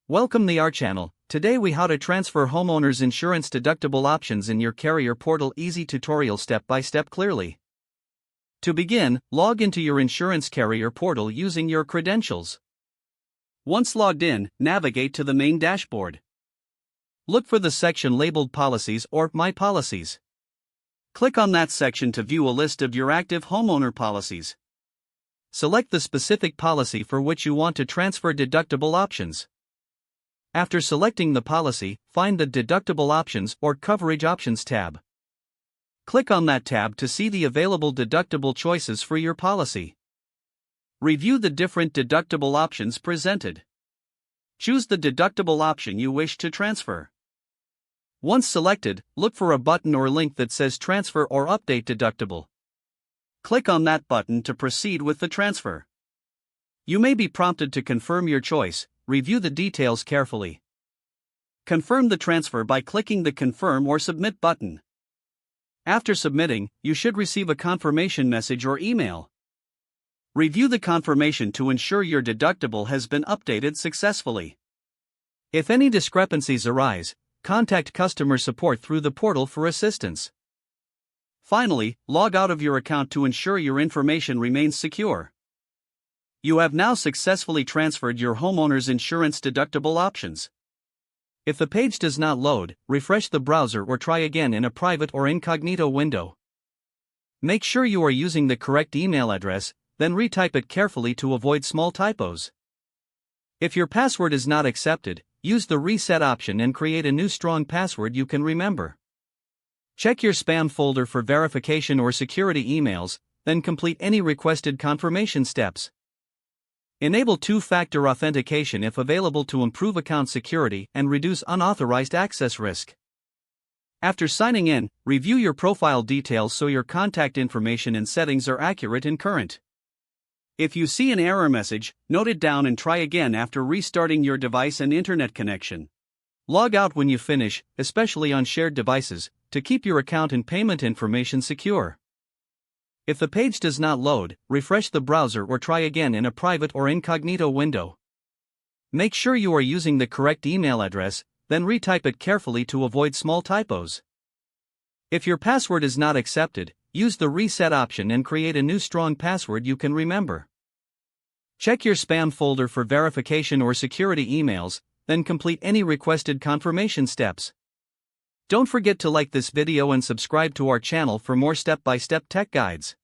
Welcome to our channel. Today we how to transfer homeowners insurance deductible options in your carrier portal. Easy tutorial step by step clearly. To begin, log into your insurance carrier portal using your credentials. Once logged in, navigate to the main dashboard. Look for the section labeled Policies or My Policies. Click on that section to view a list of your active homeowner policies. Select the specific policy for which you want to transfer deductible options. After selecting the policy, find the Deductible Options or Coverage Options tab. Click on that tab to see the available deductible choices for your policy. Review the different deductible options presented. Choose the deductible option you wish to transfer. Once selected, look for a button or link that says Transfer or Update Deductible. Click on that button to proceed with the transfer. You may be prompted to confirm your choice. Review the details carefully. Confirm the transfer by clicking the Confirm or Submit button. After submitting, you should receive a confirmation message or email. Review the confirmation to ensure your deductible has been updated successfully. If any discrepancies arise, contact customer support through the portal for assistance. Finally, log out of your account to ensure your information remains secure. You have now successfully transferred your homeowner's insurance deductible options. If the page does not load, refresh the browser or try again in a private or incognito window. Make sure you are using the correct email address, then retype it carefully to avoid small typos. If your password is not accepted, use the reset option and create a new strong password you can remember. Check your spam folder for verification or security emails, then complete any requested confirmation steps. Enable two-factor authentication if available to improve account security and reduce unauthorized access risk. After signing in, review your profile details so your contact information and settings are accurate and current. If you see an error message, note it down and try again after restarting your device and internet connection. Log out when you finish, especially on shared devices, to keep your account and payment information secure. If the page does not load, refresh the browser or try again in a private or incognito window. Make sure you are using the correct email address, then retype it carefully to avoid small typos. If your password is not accepted, use the reset option and create a new strong password you can remember. Check your spam folder for verification or security emails, then complete any requested confirmation steps. Don't forget to like this video and subscribe to our channel for more step-by-step tech guides.